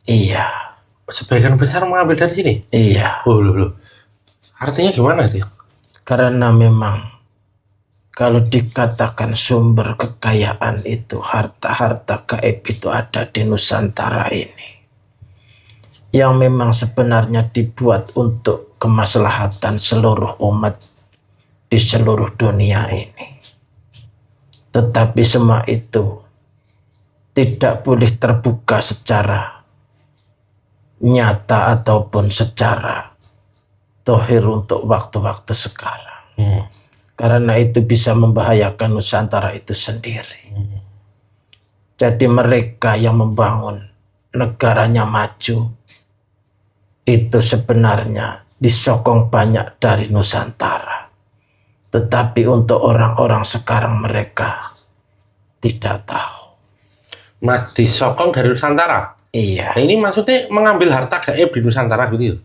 Iya, Sebagian besar mengambil dari sini. iya. Oh, loh. Artinya gimana itu? Karena memang kalau dikatakan sumber kekayaan itu, harta-harta gaib itu ada di Nusantara ini. Yang memang sebenarnya dibuat untuk kemaslahatan seluruh umat di seluruh dunia ini. Tetapi semua itu tidak boleh terbuka secara nyata ataupun secara dohir untuk waktu-waktu sekarang. Karena itu bisa membahayakan Nusantara itu sendiri. Jadi mereka yang membangun negaranya maju itu sebenarnya disokong banyak dari Nusantara. Tetapi untuk orang-orang sekarang mereka tidak tahu. Mas, disokong dari Nusantara? Iya. Nah, ini maksudnya mengambil harta gaib di Nusantara gitu.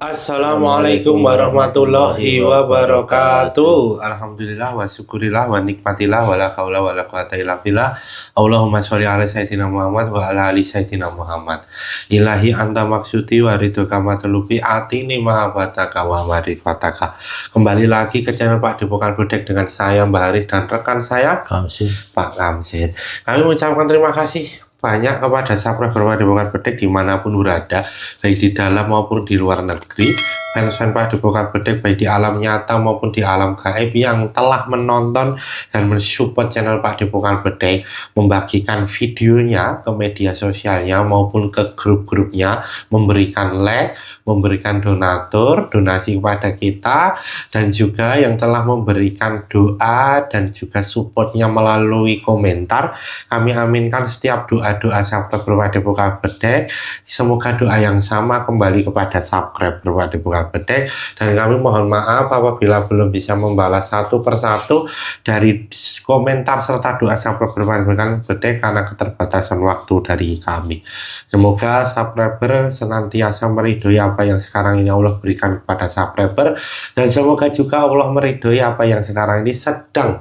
Assalamualaikum warahmatullahi wabarakatuh. Alhamdulillah wa syukurillah wa nikmatillah wa la haula wa la quwata illa billah. Allahumma sholli ala sayyidina Muhammad wa ala ali sayyidina Muhammad. Ilahi anta maksudi wa ridhoka matlubi atini mahabbataka wa marifataka. Kembali lagi ke channel Pak Depokan Bedek dengan saya Mbak Haris dan rekan saya Pak Kamsin. Kami mengucapkan terima kasih banyak kepada subscriber Pak Depokan Bedek dimanapun berada, baik di dalam maupun di luar negeri, fans-fans Pak Depokan Bedek baik di alam nyata maupun di alam gaib yang telah menonton dan mensupport channel Pak Depokan Bedek, membagikan videonya ke media sosialnya maupun ke grup-grupnya, memberikan like, memberikan donasi kepada kita, dan juga yang telah memberikan doa dan juga supportnya melalui komentar. Kami aminkan setiap doa subscriber Pak Depokan Bedek. Semoga doa yang sama kembali kepada subscriber Pak Depokan Bedek, dan kami mohon maaf apabila belum bisa membalas satu persatu dari komentar serta doa subscriber Pak Depokan Bedek karena keterbatasan waktu dari kami. Semoga subscriber senantiasa meridhoi apa yang sekarang ini Allah berikan kepada subscriber, dan semoga juga Allah meridhoi apa yang sekarang ini sedang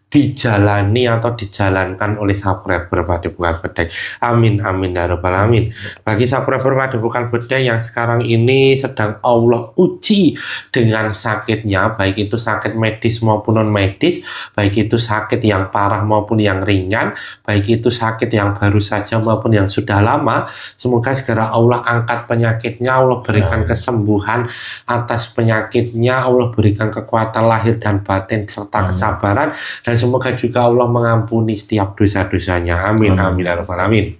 dijalani atau dijalankan oleh subscriber Pak Depokan Bedek. Amin amin ya rabbal alamin. Bagi subscriber Pak Depokan Bedek yang sekarang ini sedang Allah uji dengan sakitnya, baik itu sakit medis maupun non medis, baik itu sakit yang parah maupun yang ringan, baik itu sakit yang baru saja maupun yang sudah lama, semoga segera Allah angkat penyakitnya, Allah berikan kesembuhan atas penyakitnya, Allah berikan kekuatan lahir dan batin serta kesabaran, dan semoga juga Allah mengampuni setiap dosa-dosanya. Amin amin ya rabbal alamin.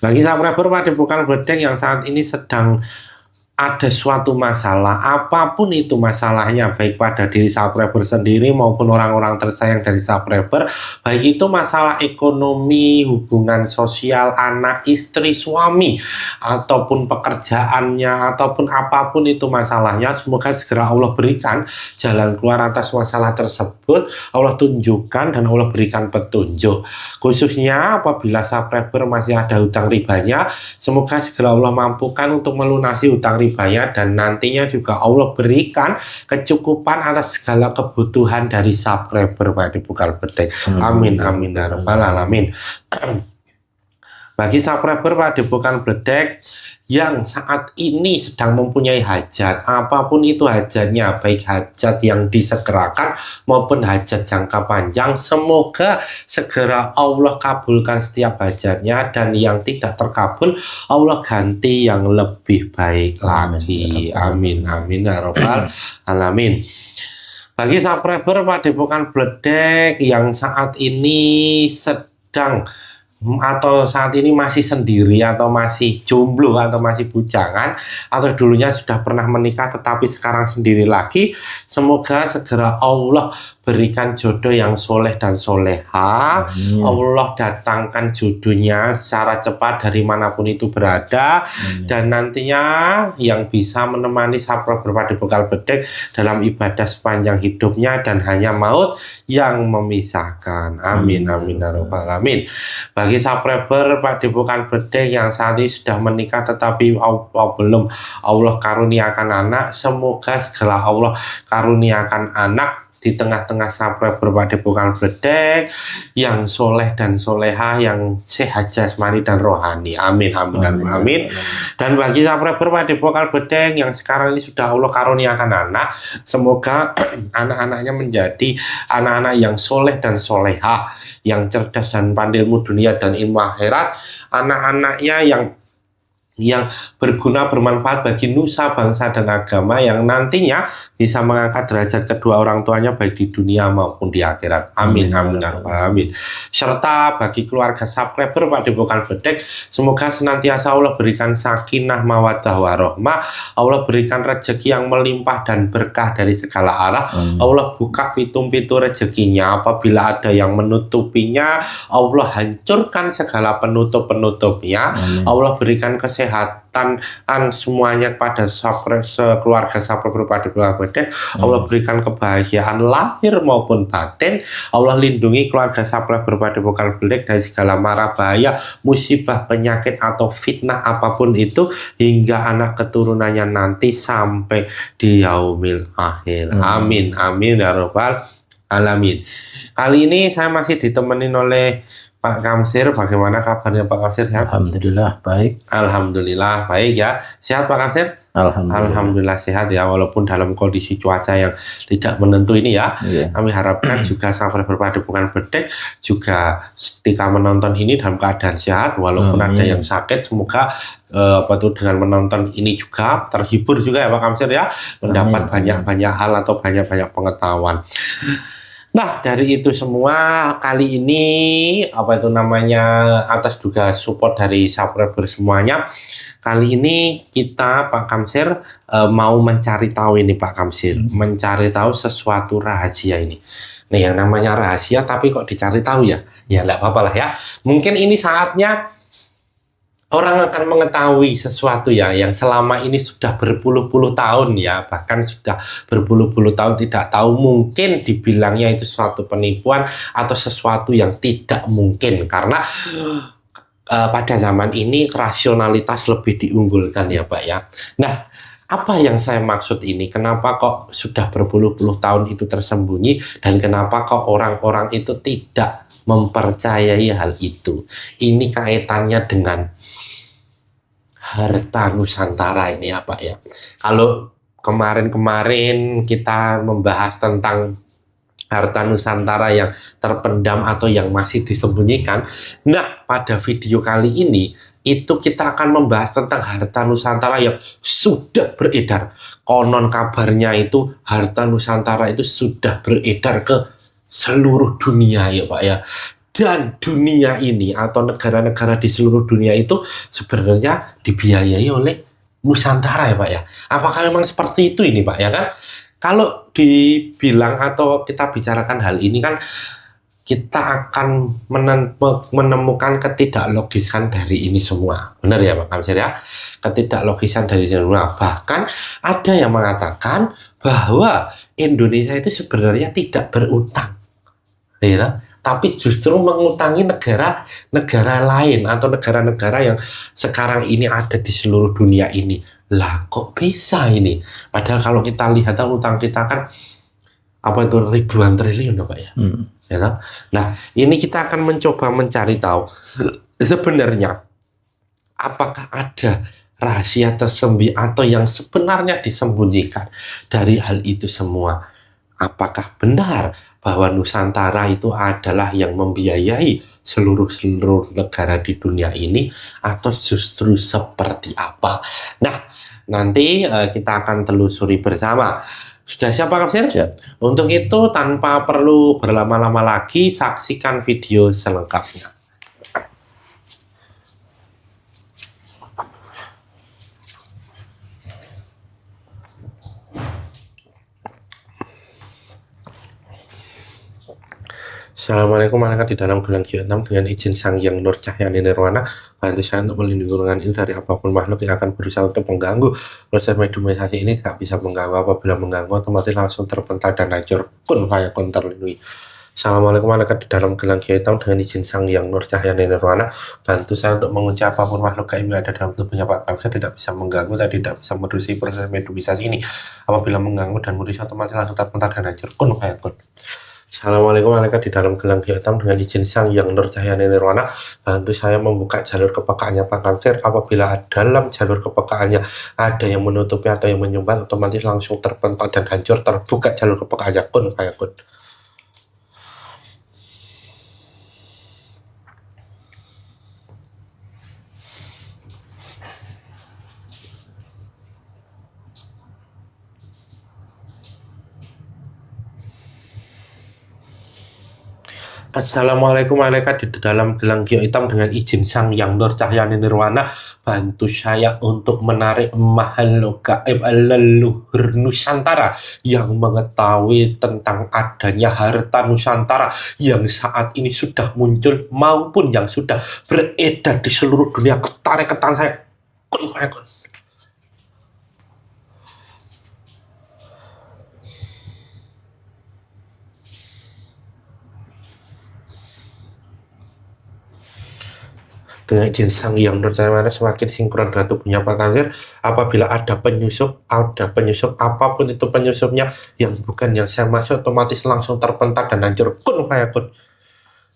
Bagi subscriber Pak Depokan Bedek yang saat ini sedang ada suatu masalah, apapun itu masalahnya, baik pada diri subscriber sendiri maupun orang-orang tersayang dari subscriber, baik itu masalah ekonomi, hubungan sosial, anak, istri, suami, ataupun pekerjaannya, ataupun apapun itu masalahnya, semoga segera Allah berikan jalan keluar atas masalah tersebut, Allah tunjukkan dan Allah berikan petunjuk. Khususnya apabila subscriber masih ada hutang ribanya, semoga segera Allah mampukan untuk melunasi hutang ribanya, dan nantinya juga Allah berikan kecukupan atas segala kebutuhan dari subscriber Pak Depokan Bedek. Amin amin ya rabbal alamin. Bagi subscriber Pak Depokan Bedek yang saat ini sedang mempunyai hajat, apapun itu hajatnya, baik hajat yang disegerakan maupun hajat jangka panjang, semoga segera Allah kabulkan setiap hajatnya, dan yang tidak terkabul Allah ganti yang lebih baik lagi. Amin amin ya rabbal alamin. Bagi subscriber Pak Depokan Bedek yang saat ini sedang atau saat ini masih sendiri, atau masih jomblo, atau masih bujangan, atau dulunya sudah pernah menikah tetapi sekarang sendiri lagi, semoga segera Allah berikan jodoh yang soleh dan soleha. Allah datangkan jodohnya secara cepat dari manapun itu berada. Dan nantinya yang bisa menemani Sapro berpadepokan bedek dalam ibadah sepanjang hidupnya, dan hanya maut yang memisahkan. Amin amin ya rabbal alamin. Bagi Sapro berpadepokan bedek yang saat ini sudah menikah tetapi belum Allah karuniakan anak, semoga segala Allah karuniakan anak di tengah-tengah Sapro berpadepokan bedek yang soleh dan soleha, yang sehat jasmani dan rohani. Amin amin amin. Dan bagi Sapro berpadepokan bedek yang sekarang ini sudah Allah karuniakan anak, semoga anak-anaknya menjadi anak-anak yang soleh dan soleha, yang cerdas dan pandai ilmu dunia dan ilmu akhirat, anak-anaknya yang berguna bermanfaat bagi nusa, bangsa, dan agama, yang nantinya bisa mengangkat derajat kedua orang tuanya baik di dunia maupun di akhirat. Amin amin amin. Serta bagi keluarga Sapro berpadepokan bedek, semoga senantiasa Allah berikan sakinah mawaddah warohmah, Allah berikan rezeki yang melimpah dan berkah dari segala arah. Allah buka pintu-pintu rezekinya, apabila ada yang menutupinya Allah hancurkan segala penutup-penutupnya. Allah berikan kesehatan semuanya pada keluarga Sapro berpadepokan bedek. Allah berikan kebahagiaan lahir maupun batin. Allah lindungi keluarga Sapro berpadepokan bedek dari segala mara bahaya, musibah, penyakit atau fitnah apapun itu, hingga anak keturunannya nanti sampai di yaumil akhir. Amin amin ya rabbal alamin. Kali ini saya masih ditemenin oleh Pak Kamsir. Bagaimana kabarnya Pak Kamsir? Sehat? Alhamdulillah baik. Alhamdulillah baik ya. Sehat Pak Kamsir? Alhamdulillah sehat ya, walaupun dalam kondisi cuaca yang tidak menentu ini ya. Kami harapkan juga Sapro berpadepokan bedek juga ketika menonton ini dalam keadaan sehat, walaupun ada yang sakit, semoga dengan menonton ini juga terhibur juga ya Pak Kamsir ya, mendapat banyak-banyak hal atau banyak-banyak pengetahuan. Nah, dari itu semua, kali ini atas juga support dari Sapro semuanya, kali ini kita Pak Kamsir mau mencari tahu ini Pak Kamsir, mencari tahu sesuatu rahasia ini. Nah, yang namanya rahasia tapi kok dicari tahu ya? Ya nggak apa-apa lah ya. Mungkin ini saatnya orang akan mengetahui sesuatu ya, yang selama ini sudah berpuluh-puluh tahun ya, bahkan sudah berpuluh-puluh tahun tidak tahu, mungkin dibilangnya itu suatu penipuan atau sesuatu yang tidak mungkin, karena pada zaman ini rasionalitas lebih diunggulkan ya Pak ya. Nah, apa yang saya maksud ini? Kenapa kok sudah berpuluh-puluh tahun itu tersembunyi, dan kenapa kok orang-orang itu tidak mempercayai hal itu? Ini kaitannya dengan harta Nusantara ini ya Pak ya. Kalau kemarin-kemarin kita membahas tentang harta Nusantara yang terpendam atau yang masih disembunyikan, nah pada video kali ini itu kita akan membahas tentang harta Nusantara yang sudah beredar. Konon kabarnya itu harta Nusantara itu sudah beredar ke seluruh dunia ya Pak ya. Dan dunia ini atau negara-negara di seluruh dunia itu sebenarnya dibiayai oleh Nusantara ya Pak ya. Apakah memang seperti itu ini Pak ya kan? Kalau dibilang atau kita bicarakan hal ini kan, kita akan menemukan ketidaklogisan dari ini semua. Benar ya Pak Kamsir ya? Ketidaklogisan dari ini semua. Bahkan ada yang mengatakan bahwa Indonesia itu sebenarnya tidak berutang. Ya, tapi justru mengutangi negara-negara lain atau negara-negara yang sekarang ini ada di seluruh dunia ini. Lah kok bisa ini? Padahal kalau kita lihat utang kita kan itu ribuan triliun ya Pak ya. Ya kan? Nah, ini kita akan mencoba mencari tahu sebenarnya apakah ada rahasia tersembunyi atau yang sebenarnya disembunyikan dari hal itu semua. Apakah benar bahwa Nusantara itu adalah yang membiayai seluruh negara di dunia ini, atau justru seperti apa? Nah, nanti kita akan telusuri bersama. Sudah siap Pak Kamsir? Siap. Untuk itu tanpa perlu berlama-lama lagi, saksikan video selengkapnya. Assalamualaikum malaikat di dalam gelang Q6 dengan izin Sang Yang Nur Cahyani Nirwana, bantu saya untuk melindungi ruangan ini dari apapun makhluk yang akan berusaha untuk mengganggu. Proses mediumisasi ini tidak bisa mengganggu, apabila mengganggu otomatis langsung terpental dan hancur. Kun fayakun terlindungi. Assalamualaikum malaikat di dalam gelang Q6 dengan izin Sang Yang Nur Cahyani Nirwana, bantu saya untuk mengunci apapun makhluk gaib yang ada dalam tubuhnya Pak Kamsa tidak bisa mengganggu dan tidak bisa merusak proses mediumisasi ini. Apabila mengganggu dan merusak otomatis langsung terpental dan hancur. Kun fayakun. Assalamualaikum malaikat di dalam gelang hitam dengan izin Sang Yang Nur Cahyani Nirwana, bantu saya membuka jalur kepekaannya Pak Kamsir. Apabila dalam jalur kepekaannya ada yang menutupi atau yang menyumbat, otomatis langsung terpental dan hancur. Terbuka jalur kepekaannya. Kun fayakun. Assalamualaikum malaikat di dalam gelang gio hitam dengan izin Sang Yang Nur Cahyani Nirwana, bantu saya untuk menarik makhluk gaib leluhur Nusantara yang mengetahui tentang adanya harta Nusantara yang saat ini sudah muncul maupun yang sudah beredar di seluruh dunia. Tarik ke tangan saya. Kun fayakun. Dengan izin Sang Yang Nur Cahyani semakin sinkron dengan tubuhnya Pak Kamsir. Apabila ada penyusup apapun itu penyusupnya yang bukan yang saya maksud, otomatis langsung terpental dan hancur. Kun fayakun.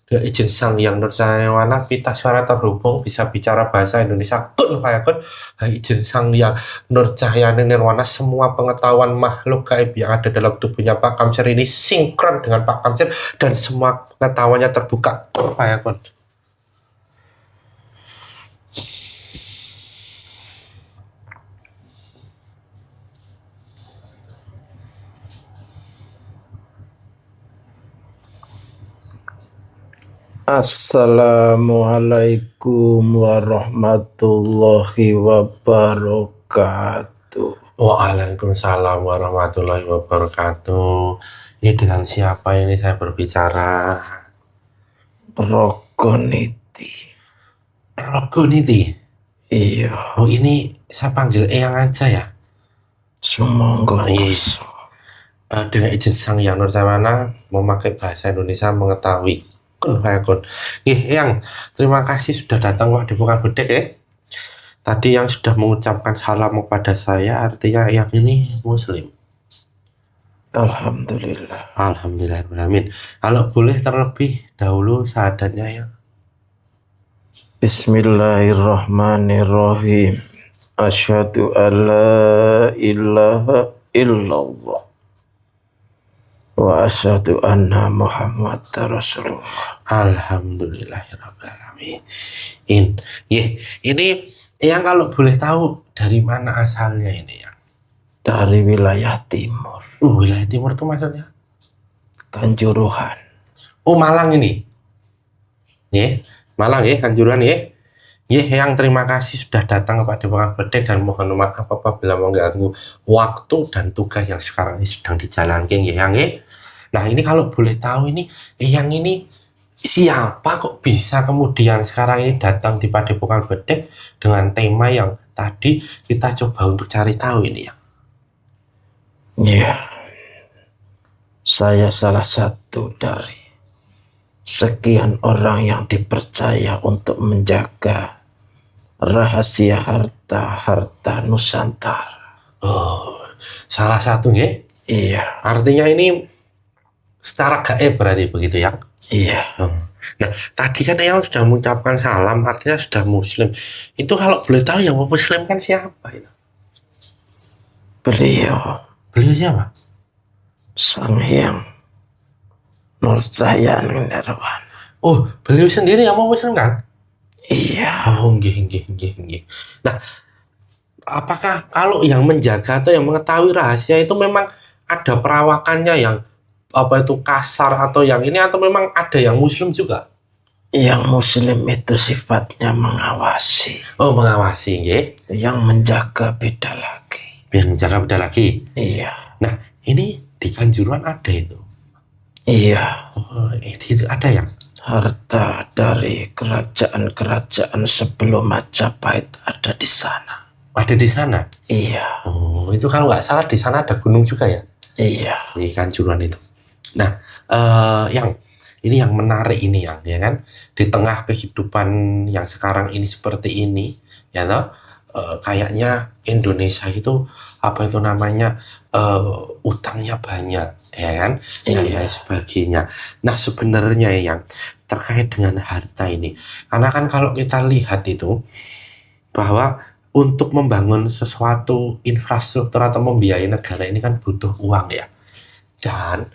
Dengan izin Sang Yang Nur Cahyani pita suara terhubung bisa bicara bahasa Indonesia. Kun fayakun. Dengan izin Sang Yang Nur Cahyani Nirwana, semua pengetahuan makhluk gaib yang ada dalam tubuhnya Pak Kamsir ini sinkron dengan Pak Kamsir dan semua pengetahuannya terbuka. Kun fayakun. Assalamualaikum warahmatullahi wabarakatuh. Waalaikumsalam warahmatullahi wabarakatuh. Ini dengan siapa ini saya berbicara? Rogoniti. Rogoniti. Iya, Oh, ini saya panggil Eyang aja ya. sumangga. Iya. Dengan izin Sang Yang Nur Cahyani memakai bahasa Indonesia mengetahui. Kun fayakun. Eyang, terima kasih sudah datang Pak di Bukan Bedek ya. Tadi yang sudah mengucapkan salam kepada saya, artinya Eyang ini Muslim. Alhamdulillah. Alhamdulillahirrahmanirrahim. Kalau boleh terlebih dahulu syahadatnya ya. Bismillahirrahmanirrahim. Asyhadu alla ilaha illallah wa asyhadu anna Muhammadar Rasulullah. Alhamdulillahirrahmanirrahim. Ini yang kalau boleh tahu dari mana asalnya ini ya? Dari wilayah timur, Wilayah timur itu maksudnya? Kanjuruhan. Oh, Malang ini. Malang ya, Kanjuruhan ya. Yang terima kasih sudah datang kepada Bukan Bedek dan mohon maaf apabila mengganggu waktu dan tugas yang sekarang ini sedang dijalankan ya, Yang ya. Nah, ini kalau boleh tahu ini Yang ini siapa kok bisa kemudian sekarang ini datang di Padepokan Bedek dengan tema yang tadi kita coba untuk cari tahu ini ya? Ya, saya salah satu dari sekian orang yang dipercaya untuk menjaga rahasia harta Nusantara. Oh, salah satunya? Iya, Artinya ini secara gaib berarti begitu ya? iya. Nah, tadi kan Eyang sudah mengucapkan salam, artinya sudah Muslim. Itu kalau boleh tahu yang memuslimkan siapa itu? Beliau siapa? Sang Yang Nur Cahyani Nirwana. Oh, beliau sendiri yang memuslimkan? Iya. Oh, nggih. Nah, apakah kalau yang menjaga atau yang mengetahui rahasia itu memang ada perawakannya yang kasar atau yang ini, atau memang ada yang Muslim juga? Yang Muslim itu sifatnya mengawasi. Oh, mengawasi, nggih. Yang menjaga beda lagi. Yang menjaga beda lagi. Iya. Nah, ini di Kanjuruhan ada itu. Iya, Itu ada yang harta dari kerajaan-kerajaan sebelum Majapahit ada di sana. ada di sana. Iya, Oh, itu kalau nggak salah di sana ada gunung juga ya, iya, di Kanjuruhan itu. Nah, yang ini yang menarik ini yang ya kan di tengah kehidupan yang sekarang ini seperti ini, ya toh, kayaknya Indonesia itu apa itu namanya utangnya banyak, ya kan, dan iya, lain sebagainya. Nah, sebenarnya yang terkait dengan harta ini, karena kan kalau kita lihat itu bahwa untuk membangun sesuatu infrastruktur atau membiayai negara ini kan butuh uang ya. Dan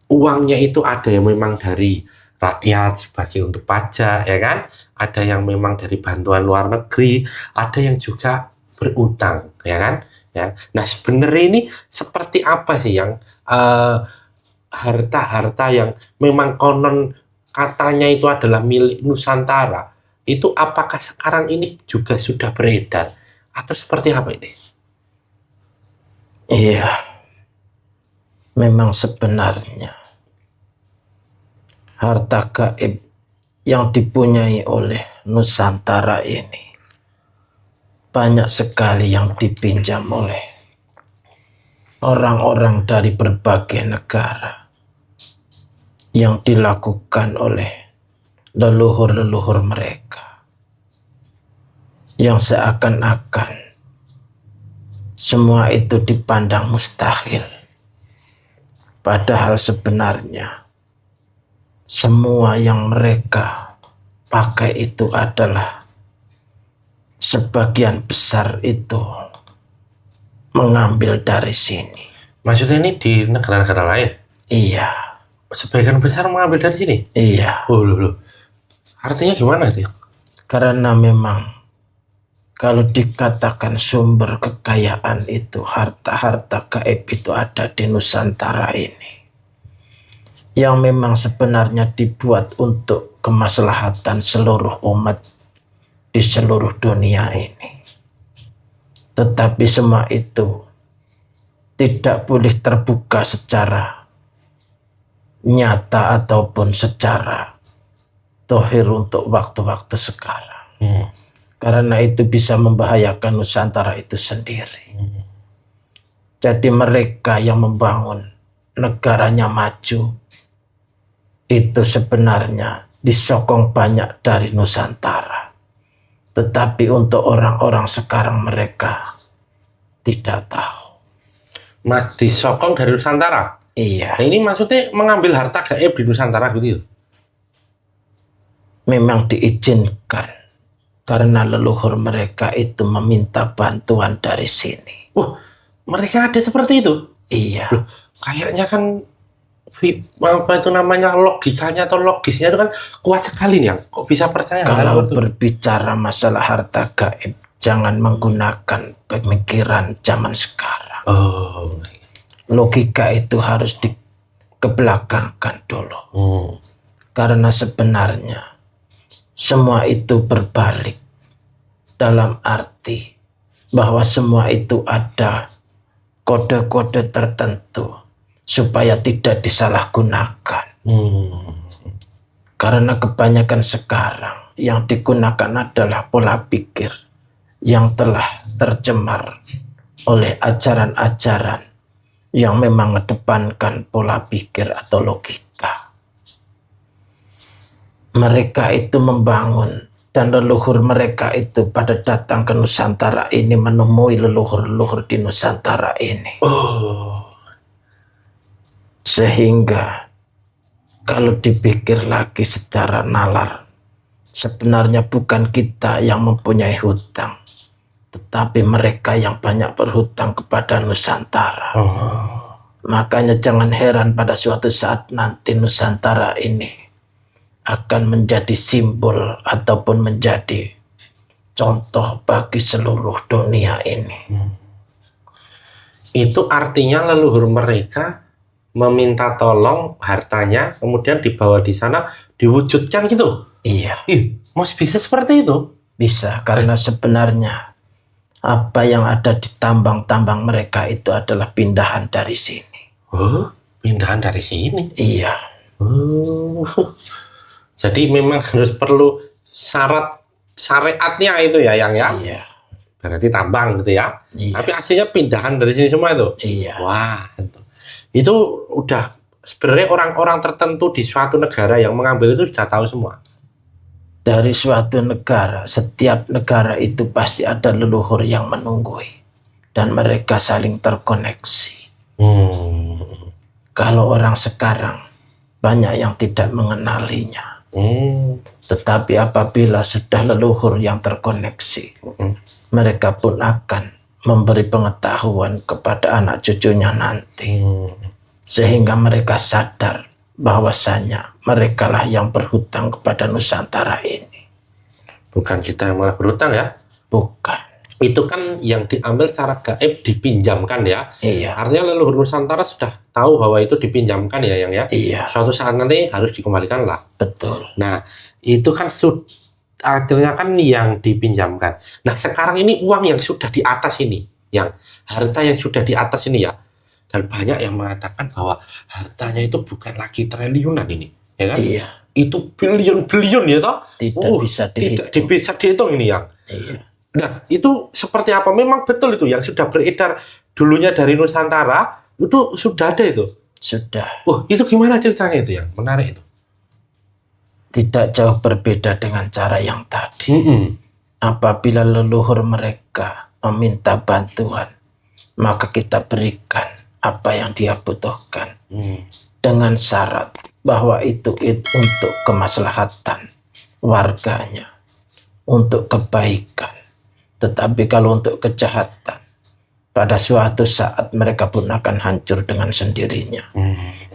uangnya itu ada yang memang dari rakyat sebagai untuk pajak ya kan, ada yang memang dari bantuan luar negeri, ada yang juga berutang ya kan ya. Nah, sebenarnya ini seperti apa sih yang harta-harta yang memang konon katanya itu adalah milik Nusantara, itu apakah sekarang ini juga sudah beredar atau seperti apa ini? iya. Memang sebenarnya harta gaib yang dipunyai oleh Nusantara ini banyak sekali yang dipinjam oleh orang-orang dari berbagai negara, yang dilakukan oleh leluhur-leluhur mereka, yang seakan-akan semua itu dipandang mustahil. Padahal sebenarnya semua yang mereka pakai itu adalah sebagian besar itu mengambil dari sini. Maksudnya ini di negara-negara lain? Iya, Sebagian besar mengambil dari sini? iya. Oh, loh. Artinya gimana sih? Karena memang kalau dikatakan sumber kekayaan itu, harta-harta gaib itu ada di Nusantara ini, yang memang sebenarnya dibuat untuk kemaslahatan seluruh umat di seluruh dunia ini. Tetapi semua itu tidak boleh terbuka secara nyata ataupun secara dohir untuk waktu-waktu sekarang. Karena itu bisa membahayakan Nusantara itu sendiri. Jadi mereka yang membangun negaranya maju itu sebenarnya disokong banyak dari Nusantara. Tetapi untuk orang-orang sekarang mereka tidak tahu. Mas disokong dari Nusantara? Iya. Nah, ini maksudnya mengambil harta gaib di Nusantara gitu? Memang diizinkan. Karena leluhur mereka itu meminta bantuan dari sini. Mereka ada seperti itu? Iya. Loh, kayaknya kan apa itu namanya logikanya atau logisnya itu kan kuat sekali nih, yang kok bisa percaya? Kalau berbicara masalah harta gaib, jangan menggunakan pemikiran zaman sekarang. Oh, Logika itu harus dikebelakangkan dulu. Karena sebenarnya semua itu berbalik, dalam arti bahwa semua itu ada kode-kode tertentu supaya tidak disalahgunakan. Karena kebanyakan sekarang yang digunakan adalah pola pikir yang telah tercemar oleh ajaran-ajaran yang memang mengedepankan pola pikir atau logika. Mereka itu membangun, dan leluhur mereka itu pada datang ke Nusantara ini menemui leluhur-leluhur di Nusantara ini. Sehingga kalau dipikir lagi secara nalar, sebenarnya bukan kita yang mempunyai hutang, tetapi mereka yang banyak berhutang kepada Nusantara. Makanya jangan heran pada suatu saat nanti Nusantara ini akan menjadi simbol ataupun menjadi contoh bagi seluruh dunia ini. Itu artinya leluhur mereka meminta tolong hartanya, kemudian dibawa di sana, diwujudkan gitu? Iya. Masih bisa seperti itu? Bisa, karena sebenarnya apa yang ada di tambang-tambang mereka itu adalah pindahan dari sini. pindahan dari sini. Iya. Jadi memang harus perlu syarat syariatnya itu ya yang ya. Iya. Berarti tambang gitu ya. Iya. Tapi aslinya pindahan dari sini semua itu. Iya. Wah, itu udah sebenarnya orang-orang tertentu di suatu negara yang mengambil itu sudah tahu semua. Dari suatu negara, setiap negara itu pasti ada leluhur yang menunggui dan mereka saling terkoneksi. Kalau orang sekarang banyak yang tidak mengenalinya. Tetapi apabila sudah leluhur yang terkoneksi, mereka pun akan memberi pengetahuan kepada anak cucunya nanti. Sehingga mereka sadar bahwasanya merekalah yang berhutang kepada Nusantara ini. Bukan kita yang malah berhutang ya? Bukan. Itu kan yang diambil secara gaib dipinjamkan ya. Iya. Artinya leluhur Nusantara sudah tahu bahwa itu dipinjamkan ya yang ya. Iya. Suatu saat nanti harus dikembalikan lah. Betul. Nah itu kan akhirnya kan yang dipinjamkan. Nah sekarang ini uang yang sudah di atas ini, yang harta yang sudah di atas ini ya. Dan banyak yang mengatakan bahwa hartanya itu bukan lagi triliunan ini, ya kan? Iya. Itu bilion-bilion ya toh? Tidak bisa dihitung. Tidak bisa dihitung ini yang. Iya. Nah, itu seperti apa? Memang betul itu yang sudah beredar dulunya dari Nusantara itu sudah ada itu. Sudah. Itu gimana ceritanya itu yang menarik itu? Tidak jauh berbeda dengan cara yang tadi. Apabila leluhur mereka meminta bantuan, maka kita berikan apa yang dia butuhkan dengan syarat bahwa itu untuk kemaslahatan warganya, untuk kebaikan. Tetapi kalau untuk kejahatan, pada suatu saat mereka pun akan hancur dengan sendirinya.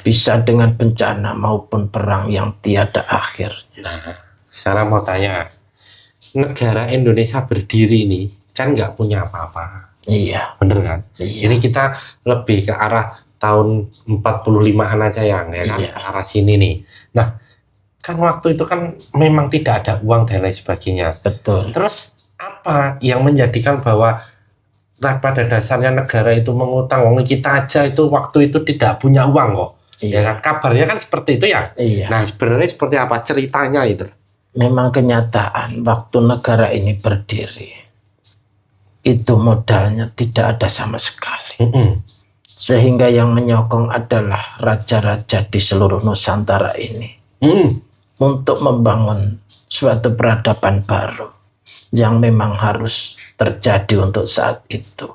Bisa dengan bencana maupun perang yang tiada akhir. Nah, sekarang mau tanya, negara Indonesia berdiri ini kan nggak punya apa-apa. Iya. Bener kan? Iya. Ini kita lebih ke arah tahun 45-an aja ya kan? Iya. Ke arah sini nih. Nah, kan waktu itu kan memang tidak ada uang dan lain sebagainya. Betul. Terus apa yang menjadikan bahwa pada dasarnya negara itu mengutang uang kita aja itu waktu itu tidak punya uang kok? Iya. Ya kan? Kabarnya kan seperti itu ya? Iya. Nah, sebenarnya seperti apa ceritanya itu? Memang kenyataan waktu negara ini berdiri, itu modalnya tidak ada sama sekali. Sehingga yang menyokong adalah raja-raja di seluruh Nusantara ini untuk membangun suatu peradaban baru yang memang harus terjadi untuk saat itu.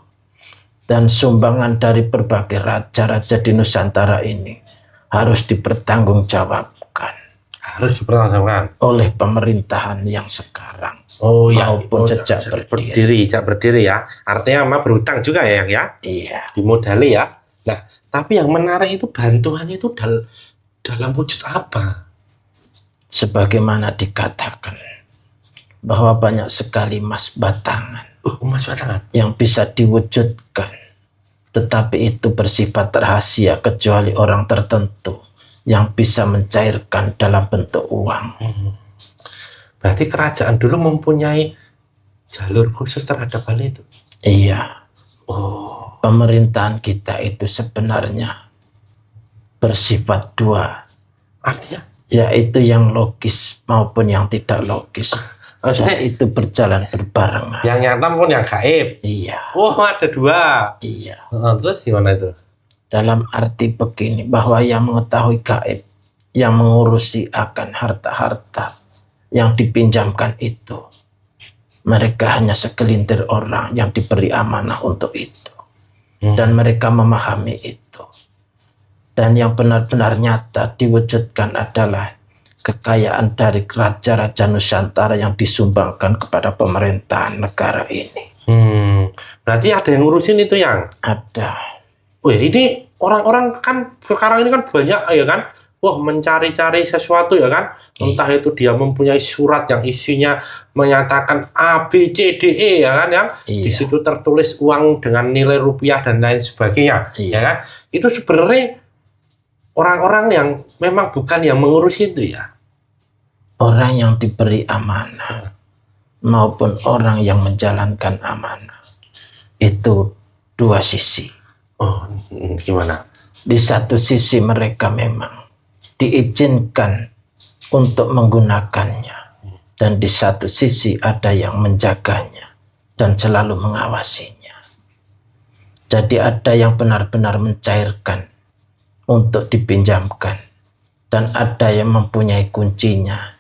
Dan sumbangan dari berbagai raja-raja di Nusantara ini harus dipertanggungjawabkan. Harus dipertanggungjawabkan oleh pemerintahan yang sekarang. Maupun sejak berdiri ya. Artinya sama berhutang juga ya yang ya. Iya. Dimodali ya. Nah, tapi yang menarik itu bantuannya itu dalam wujud apa? Sebagaimana dikatakan bahwa banyak sekali emas batangan. Emas batangan yang bisa diwujudkan, tetapi itu bersifat rahasia kecuali orang tertentu yang bisa mencairkan dalam bentuk uang. Berarti kerajaan dulu mempunyai jalur khusus terhadap hal itu? Iya. Pemerintahan kita itu sebenarnya bersifat dua. Artinya? Yaitu yang logis maupun yang tidak logis. Dan itu berjalan berbarengan. Yang nyata pun yang gaib? Iya. Ada dua? Iya. Terus gimana itu? Dalam arti begini, bahwa yang mengetahui gaib, yang mengurusi akan harta-harta yang dipinjamkan itu, mereka hanya segelintir orang yang diberi amanah untuk itu. Dan mereka memahami itu. Dan yang benar-benar nyata diwujudkan adalah kekayaan dari raja-raja Nusantara yang disumbangkan kepada pemerintahan negara ini. Berarti ada yang ngurusin itu yang? Ada. Ini orang-orang kan sekarang ini kan banyak ya kan? Mencari-cari sesuatu ya kan? Entah itu dia mempunyai surat yang isinya menyatakan A, B, C, D, E ya kan? Yang di situ tertulis uang dengan nilai rupiah dan lain sebagainya. Ya kan? Itu sebenarnya orang-orang yang memang bukan yang mengurus itu ya? Orang yang diberi amanah maupun orang yang menjalankan amanah itu dua sisi. Gimana? Di satu sisi mereka memang diizinkan untuk menggunakannya, dan di satu sisi ada yang menjaganya dan selalu mengawasinya. Jadi ada yang benar-benar mencairkan untuk dipinjamkan, dan ada yang mempunyai kuncinya,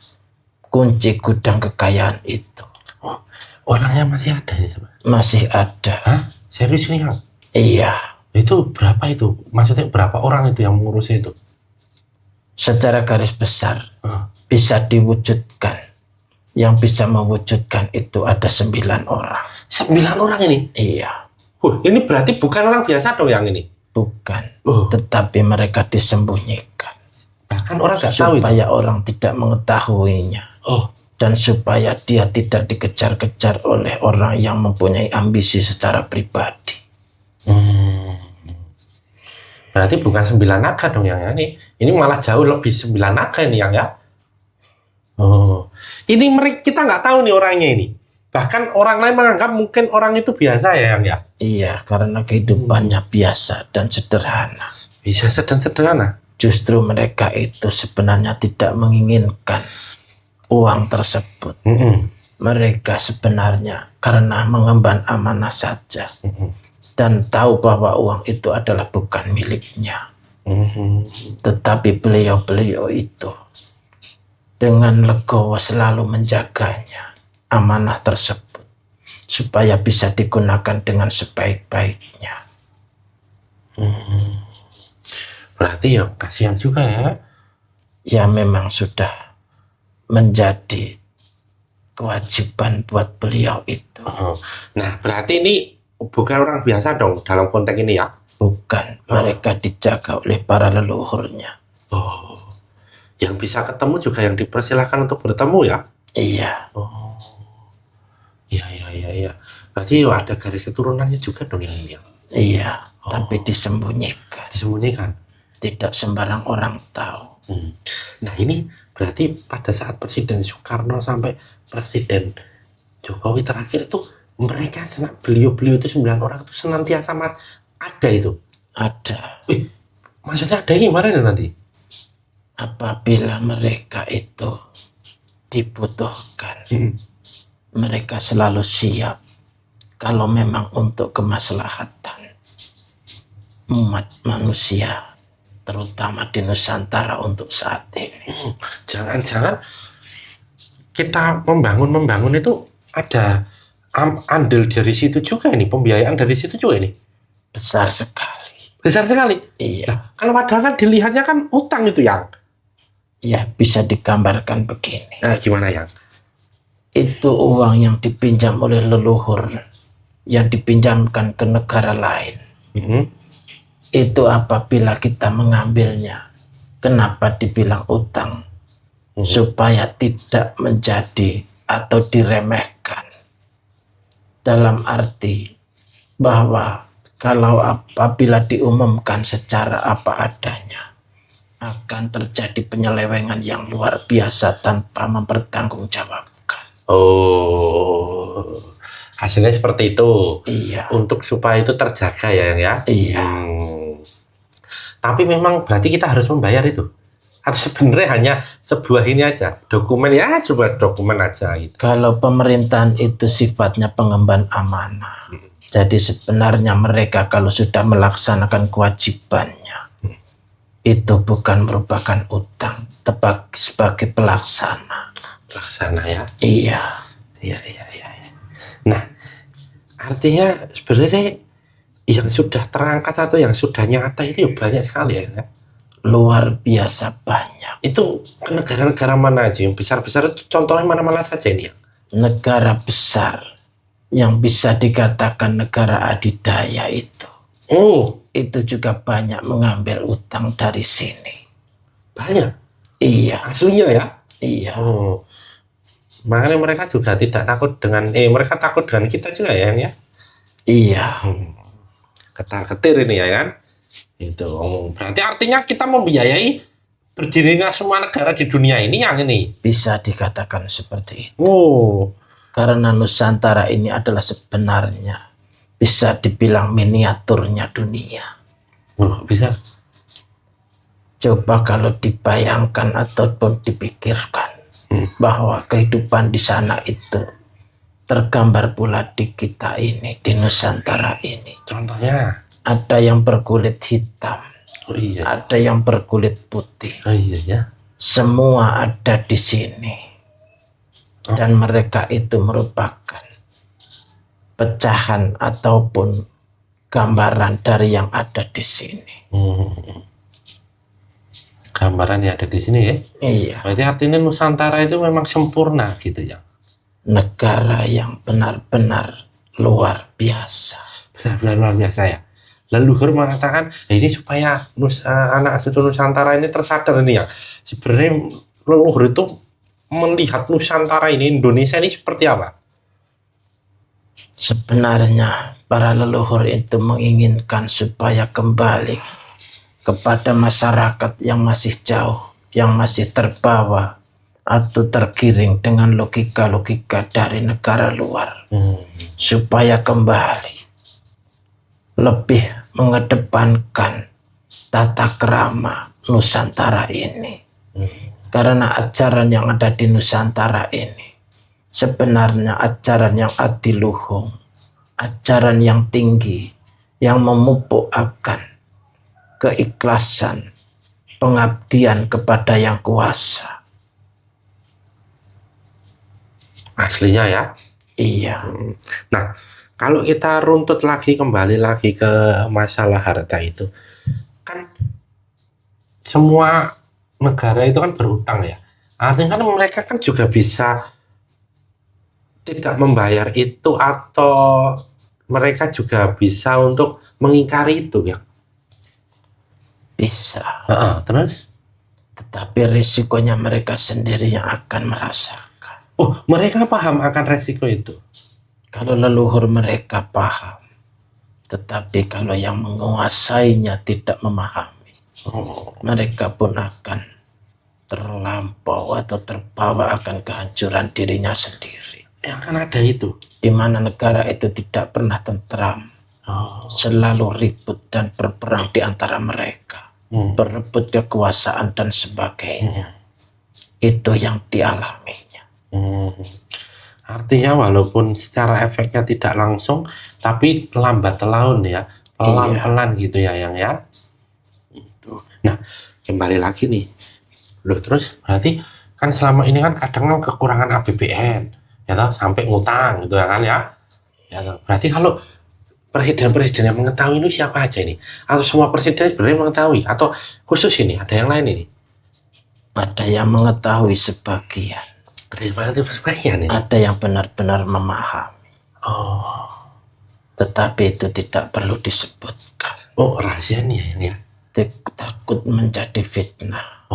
kunci gudang kekayaan itu. Oh, orangnya masih ada ini? Masih ada. Hah? Serius ini, Kang? Iya. Itu berapa itu? Maksudnya berapa orang itu yang mengurusi itu? Secara garis besar bisa diwujudkan. Yang bisa mewujudkan itu ada 9 orang. 9 orang ini? Iya. Ini berarti bukan orang biasa dong yang ini? Bukan. Tetapi mereka disembunyikan. Bahkan orang nggak tahu supaya orang tidak mengetahuinya. Dan supaya dia tidak dikejar-kejar oleh orang yang mempunyai ambisi secara pribadi. Berarti bukan 9 naga dong yang ini. Ini malah jauh lebih 9 naga ini yang ya. Ini kita nggak tahu nih orangnya ini. Bahkan orang lain menganggap mungkin orang itu biasa ya yang ya. Iya, karena kehidupannya biasa dan sederhana. Biasa dan sederhana. Justru mereka itu sebenarnya tidak menginginkan uang tersebut. Mereka sebenarnya karena mengemban amanah saja. Dan tahu bahwa uang itu adalah bukan miliknya. Tetapi beliau-beliau itu dengan legowo selalu menjaganya, amanah tersebut, supaya bisa digunakan dengan sebaik-baiknya. Berarti ya kasihan juga ya. Ya memang sudah menjadi kewajiban buat beliau itu. Nah berarti ini bukan orang biasa dong dalam konteks ini ya? Bukan, mereka dijaga oleh para leluhurnya. Yang bisa ketemu juga yang dipersilahkan untuk bertemu ya? Iya. Iya. Berarti ada garis keturunannya juga dong yang ini ya? Iya, tapi disembunyikan. Disembunyikan? Tidak sembarang orang tahu. Nah ini berarti pada saat Presiden Soekarno sampai Presiden Jokowi terakhir itu mereka beliau-beliau itu 9 orang itu senantiasa ada itu? Ada. Maksudnya ada gimana itu nanti? Apabila mereka itu dibutuhkan, mereka selalu siap kalau memang untuk kemaslahatan umat manusia, terutama di Nusantara untuk saat ini. Jangan-jangan kita membangun itu ada andil dari situ juga ini, pembiayaan dari situ juga ini? Besar sekali. Besar sekali? Iya. Nah, kalau padahal kan dilihatnya kan utang itu yang? Ya bisa digambarkan begini. Nah, gimana yang? Itu uang yang dipinjam oleh leluhur, yang dipinjamkan ke negara lain. Itu apabila kita mengambilnya, kenapa dibilang utang? Supaya tidak menjadi atau diremehkan. Dalam arti bahwa kalau apabila diumumkan secara apa adanya, akan terjadi penyelewengan yang luar biasa tanpa mempertanggungjawabkan. Hasilnya seperti itu. Iya. Untuk supaya itu terjaga ya. Iya. Tapi memang berarti kita harus membayar itu. Atau sebenarnya hanya sebuah ini aja, dokumen ya, sebuah dokumen aja gitu. Kalau pemerintahan itu sifatnya pengemban amanah. Jadi sebenarnya mereka kalau sudah melaksanakan kewajibannya, itu bukan merupakan utang, tetapi sebagai pelaksana. Pelaksana ya? Iya. Nah, artinya sebenarnya yang sudah terangkat atau yang sudah nyata itu banyak sekali ya? Luar biasa banyak. Itu negara-negara mana aja yang besar-besar itu contohnya mana-mana saja ini ya? Negara besar yang bisa dikatakan negara adidaya itu. Itu juga banyak mengambil utang dari sini. Banyak? Iya. Aslinya ya? Iya. Makanya mereka juga tidak takut dengan, mereka takut dengan kita juga ya? Iya. Ketar-ketir ini ya kan? Itu. Berarti artinya kita membiayai berdirinya semua negara di dunia ini yang ini? Bisa dikatakan seperti itu. Karena Nusantara ini adalah sebenarnya bisa dibilang miniaturnya dunia. Bisa? Coba kalau dibayangkan ataupun dipikirkan bahwa kehidupan di sana itu tergambar pula di kita ini, di Nusantara ini. Contohnya? Ada yang berkulit hitam, ada yang berkulit putih. Ya. Semua ada di sini. Dan mereka itu merupakan pecahan ataupun gambaran dari yang ada di sini. Gambaran yang ada di sini ya? Iya. Berarti artinya Nusantara itu memang sempurna gitu ya? Negara yang benar-benar luar biasa. Benar-benar luar biasa ya? Leluhur mengatakan, ini supaya anak asuh Nusantara ini tersadar ini ya. Sebenarnya leluhur itu melihat Nusantara ini, Indonesia ini seperti apa? Sebenarnya para leluhur itu menginginkan supaya kembali kepada masyarakat yang masih jauh, yang masih terbawa atau tergiring dengan logika-logika dari negara luar, supaya kembali lebih mengedepankan tata krama Nusantara ini. Karena ajaran yang ada di Nusantara ini sebenarnya ajaran yang adiluhung, ajaran yang tinggi, yang memupuk akan keikhlasan, pengabdian kepada yang kuasa. Aslinya ya? Iya. Nah, kalau kita runtut lagi, kembali lagi ke masalah harta itu, kan semua negara itu kan berhutang ya. Artinya kan mereka kan juga bisa tidak membayar itu, atau mereka juga bisa untuk mengingkari itu ya. Bisa. Terus? Tetapi risikonya mereka sendiri yang akan merasakan. Oh, mereka paham akan resiko itu? Kalau leluhur mereka paham. Tetapi kalau yang menguasainya tidak memahami, mereka pun akan terlampau atau terbawa akan kehancuran dirinya sendiri. Yang kan ada itu? Di mana negara itu tidak pernah tentram. Selalu ribut dan berperang di antara mereka, berebut kekuasaan dan sebagainya. Itu yang dialaminya. Artinya walaupun secara efeknya tidak langsung, tapi lambat laun ya, pelan-pelan gitu ya yang ya. Nah, kembali lagi nih, loh, terus berarti kan selama ini kan kadang kekurangan APBN, ya toh, sampai ngutang gitu kan ya. Ya toh. Berarti kalau presiden-presiden yang mengetahui ini siapa aja ini? Atau semua presiden sebenarnya mengetahui? Atau khusus ini, ada yang lain ini? Ada yang mengetahui sebagian. Sebagian ini? Ada yang benar-benar memahami. Tetapi itu tidak perlu disebutkan. Oh, rahasia nih ya? Takut menjadi fitnah.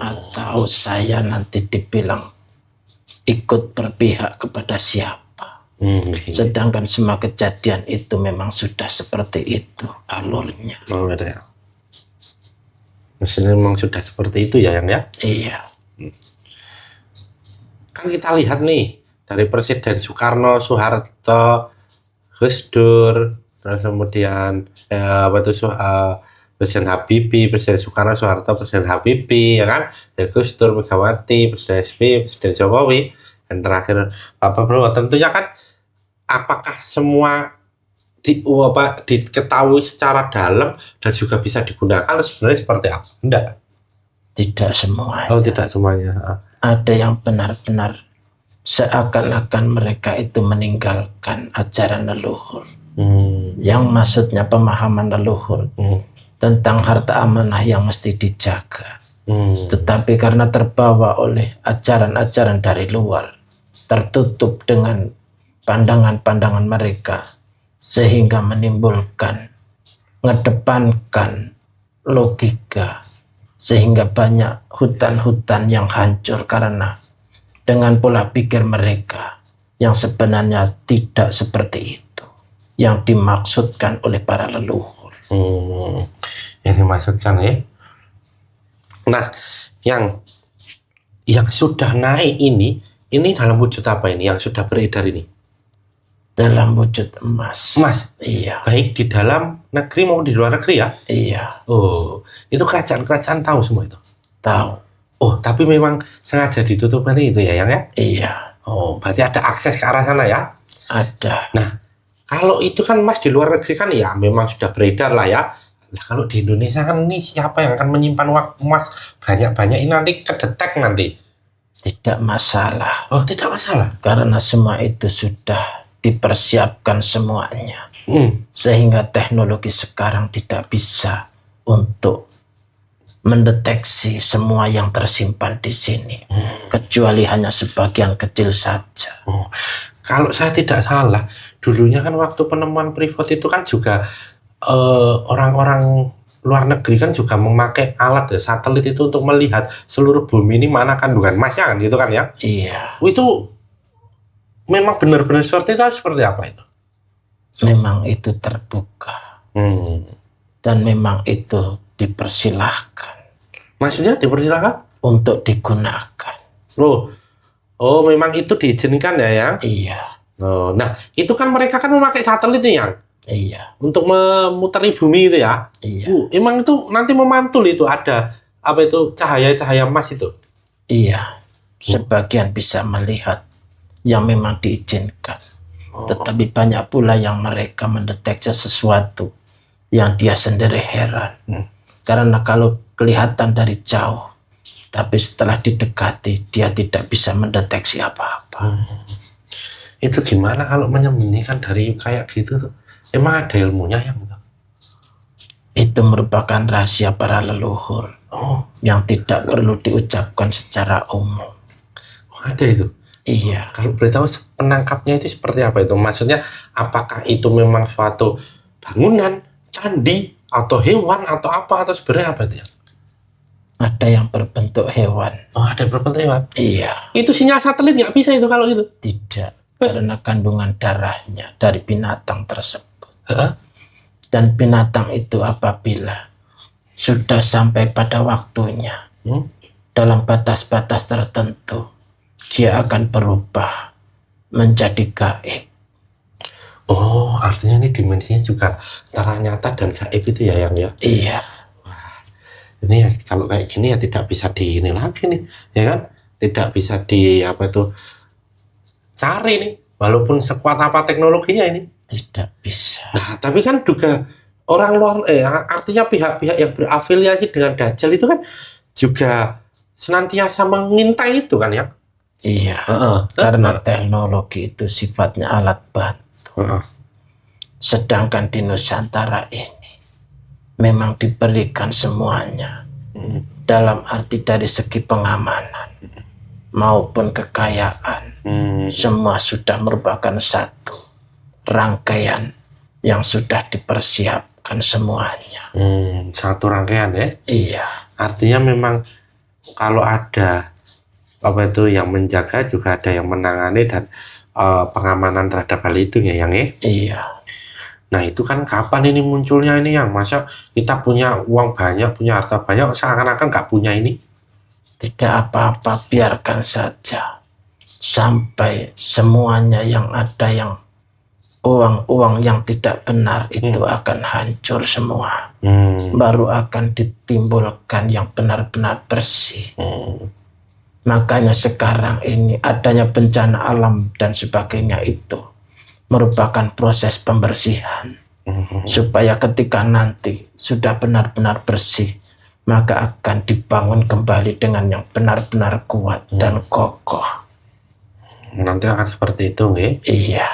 Atau saya nanti dibilang ikut berpihak kepada siapa. Sedangkan semua kejadian itu memang sudah seperti itu alurnya. Ya. Maksudnya memang sudah seperti itu ya yang ya? Iya. Kan kita lihat nih dari Presiden Soekarno, Soeharto, Gus Dur, terus kemudian Presiden Habibie, Presiden Soekarno, Soeharto, Presiden Habibie, ya kan? Gus Dur, Megawati, Presiden SBY, Presiden Jokowi, dan terakhir Pak Prabowo. Tentunya kan, apakah semua diketahui secara dalam dan juga bisa digunakan sebenarnya seperti apa? Enggak. Tidak semuanya. Oh, tidak semuanya. Ada yang benar-benar seakan-akan mereka itu meninggalkan ajaran leluhur. Yang maksudnya pemahaman leluhur tentang harta amanah yang mesti dijaga. Tetapi karena terbawa oleh ajaran-ajaran dari luar, tertutup dengan pandangan-pandangan mereka, sehingga menimbulkan, mengedepankan logika, sehingga banyak hutan-hutan yang hancur karena dengan pola pikir mereka yang sebenarnya tidak seperti itu yang dimaksudkan oleh para leluhur. Yang dimaksudkan ya. Nah, yang sudah naik ini dalam wujud apa ini? Yang sudah beredar ini? dalam wujud emas. Emas? Iya. Baik di dalam negeri maupun di luar negeri ya? Iya. Oh, itu kerajaan-kerajaan tahu semua itu? Tahu. Oh, tapi memang sengaja ditutup nanti itu ya, Yang ya? Iya. Oh, berarti ada akses ke arah sana ya? Ada. Nah, kalau itu kan emas di luar negeri kan ya memang sudah beredar lah ya. Nah, kalau di Indonesia kan ini siapa yang akan menyimpan emas banyak-banyak ini nanti kedetek nanti? Tidak masalah. Oh, tidak masalah? Karena semua itu sudah dipersiapkan semuanya. Hmm. Sehingga teknologi sekarang tidak bisa untuk mendeteksi semua yang tersimpan di sini. Kecuali hanya sebagian kecil saja. Oh. Kalau saya tidak salah, dulunya kan waktu penemuan privat itu kan juga orang-orang luar negeri kan juga memakai alat ya, satelit itu untuk melihat seluruh bumi ini mana kandungan emasnya kan gitu kan ya? Iya. Itu memang benar-benar seperti itu, seperti apa itu? Memang itu terbuka. Dan memang itu dipersilahkan. Maksudnya dipersilakan? Untuk digunakan. Oh, memang itu diizinkan ya, Yang? Iya. Oh, nah, itu kan mereka kan memakai satelit nih, Yang? Iya. Untuk memutari bumi itu ya? Iya. Emang itu nanti memantul itu ada apa itu cahaya-cahaya emas itu? Iya. Sebagian bisa melihat yang memang diizinkan. Tetapi banyak pula yang mereka mendeteksi sesuatu yang dia sendiri heran. Karena kalau kelihatan dari jauh, tapi setelah didekati, dia tidak bisa mendeteksi apa-apa. Itu gimana kalau menyembunyikan dari kayak gitu tuh? Emang ada ilmunya yang itu? Itu merupakan rahasia para leluhur. Yang tidak perlu diucapkan secara umum. Ada itu? Iya. Kalau boleh tahu penangkapnya itu seperti apa itu? Maksudnya apakah itu memang suatu bangunan, candi, atau hewan, atau apa? Atau sebenarnya apa itu ya? Ada yang berbentuk hewan. Oh, ada yang berbentuk hewan? Iya. Itu sinyal satelit nggak bisa itu kalau itu? Tidak. Karena kandungan darahnya dari binatang tersebut. Dan binatang itu apabila sudah sampai pada waktunya, dalam batas-batas tertentu, dia akan berubah menjadi gaib. Oh, artinya ini dimensinya juga antara nyata dan gaib itu ya, Yang ya? Iya. Wah, ini ya, kalau kayak gini ya tidak bisa di ini lagi nih, ya kan? Tidak bisa di apa itu cari nih, walaupun sekuat apa teknologinya ini. Tidak bisa. Nah, tapi kan juga orang luar, artinya pihak-pihak yang berafiliasi dengan Dajjal itu kan juga senantiasa mengintai itu kan ya? Iya. Karena teknologi itu sifatnya alat bantu. Sedangkan di Nusantara ini memang diberikan semuanya. Dalam arti dari segi pengamanan maupun kekayaan. Semua sudah merupakan satu rangkaian yang sudah dipersiapkan semuanya. Satu rangkaian ya? Iya. Artinya memang kalau ada apa itu yang menjaga juga ada yang menangani dan pengamanan terhadap hal itu ya, Yang ya? Iya. Nah itu kan kapan ini munculnya ini, Yang? Masa kita punya uang banyak, punya harta banyak, seakan-akan nggak punya ini? Tidak apa-apa, biarkan saja. Sampai semuanya yang ada yang uang-uang yang tidak benar itu akan hancur semua. Baru akan ditimbulkan yang benar-benar bersih. Makanya sekarang ini adanya bencana alam dan sebagainya itu merupakan proses pembersihan. Supaya ketika nanti sudah benar-benar bersih, maka akan dibangun kembali dengan yang benar-benar kuat dan kokoh. Nanti akan seperti itu, nggih? Iya.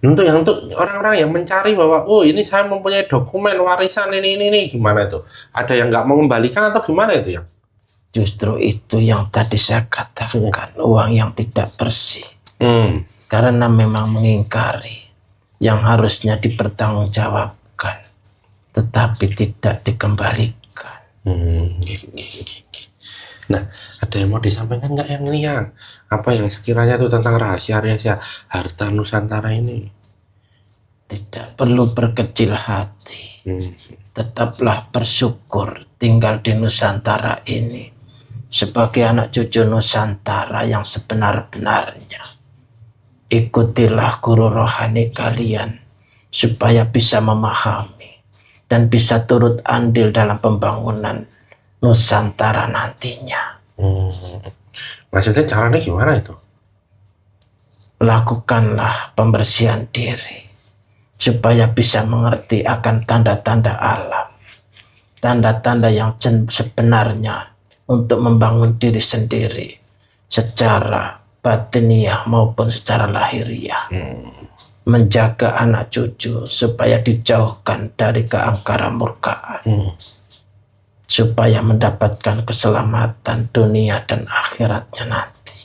Untuk orang-orang yang mencari bahwa ini saya mempunyai dokumen warisan ini gimana itu? Ada yang nggak mengembalikan atau gimana itu, Yang? Justru itu yang tadi saya katakan, uang yang tidak bersih. Karena memang mengingkari yang harusnya dipertanggungjawabkan, tetapi tidak dikembalikan. Nah, ada yang mau disampaikan nggak yang ini, Yang? Apa yang sekiranya itu tentang rahasia-rahasia harta Nusantara ini? Tidak perlu berkecil hati. Tetaplah bersyukur tinggal di Nusantara ini sebagai anak cucu Nusantara yang sebenar-benarnya. ikutilah guru rohani kalian supaya bisa memahami dan bisa turut andil dalam pembangunan Nusantara nantinya. Maksudnya caranya gimana itu? Lakukanlah pembersihan diri supaya bisa mengerti akan tanda-tanda alam, tanda-tanda yang sebenarnya untuk membangun diri sendiri secara batiniah maupun secara lahiriah. Menjaga anak cucu supaya dijauhkan dari keangkara murkaan, supaya mendapatkan keselamatan dunia dan akhiratnya nanti.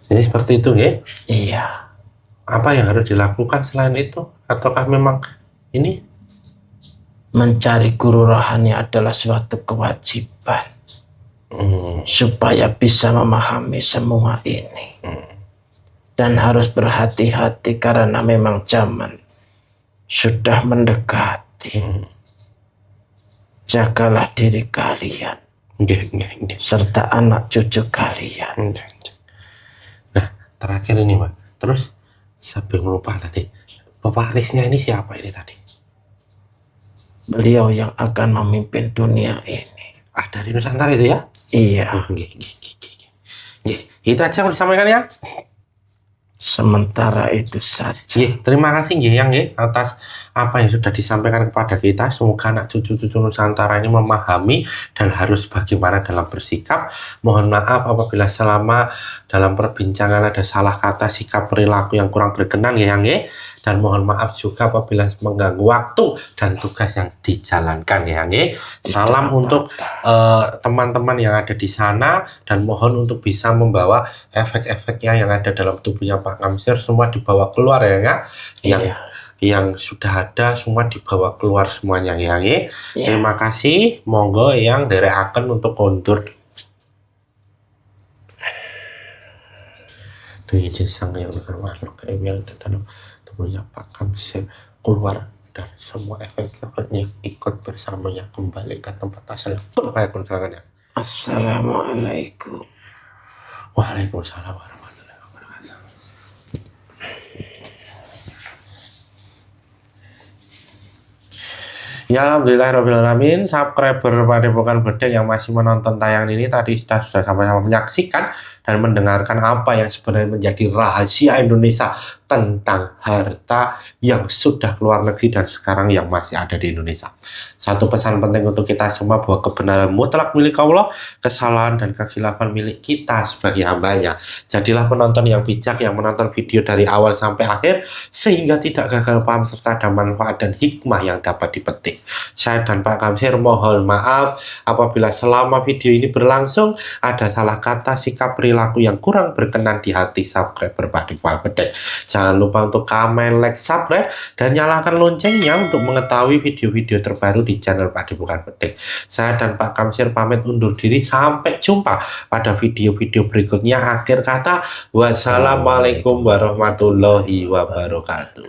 Jadi seperti itu ya? Iya. Apa yang harus dilakukan selain itu? Ataukah memang ini? Mencari guru rohani adalah suatu kewajiban supaya bisa memahami semua ini. Dan harus berhati-hati karena memang zaman sudah mendekati. Jagalah diri kalian serta anak cucu kalian. Nah, terakhir ini Pak, terus sampai lupa tadi, pewarisnya ini siapa ini tadi? Beliau yang akan memimpin dunia ini. Dari Nusantara itu ya? Iya. Itu aja yang disampaikan ya? Sementara itu saja. Terima kasih yang atas apa yang sudah disampaikan kepada kita. Semoga anak cucu-cucu Nusantara ini memahami dan harus bagaimana dalam bersikap. Mohon maaf apabila selama dalam perbincangan ada salah kata, sikap, perilaku yang kurang berkenan dan mohon maaf juga apabila mengganggu waktu dan tugas yang dijalankan Salam untuk teman-teman yang ada di sana dan mohon untuk bisa membawa efek-efeknya yang ada dalam tubuhnya Pak Kamsir semua dibawa keluar yang sudah ada semua dibawa keluar semuanya Terima kasih, monggo yang derekaken untuk kondur. Izin sang yang makhluk yang dalam tubuhnya Pak Kamsir keluar dan semua efek-efeknya ikut bersamanya kembali ke tempat asalnya. Assalamualaikum. Waalaikumsalam warahmatullahi wabarakatuh. Ya alhamdulillahirrahmanirrahim. Subscriber Padepokan Bedek yang masih menonton tayangan ini tadi sudah sama-sama menyaksikan dan mendengarkan apa yang sebenarnya menjadi rahasia Indonesia tentang harta yang sudah keluar negeri dan sekarang yang masih ada di Indonesia. Satu pesan penting untuk kita semua bahwa kebenaran mutlak milik Allah, kesalahan dan kekhilafan milik kita sebagai hambanya. Jadilah penonton yang bijak yang menonton video dari awal sampai akhir sehingga tidak gagal paham serta ada manfaat dan hikmah yang dapat dipetik. Saya dan Pak Kamsir mohon maaf apabila selama video ini berlangsung ada salah kata, sikap, perilaku yang kurang berkenan di hati subscriber Padepokan Bedek. Jangan lupa untuk komen, like, subscribe, dan nyalakan loncengnya untuk mengetahui video-video terbaru di channel Padepokan Bedek. Saya dan Pak Kamsir pamit undur diri. Sampai jumpa pada video-video berikutnya. Akhir kata, wassalamualaikum warahmatullahi wabarakatuh.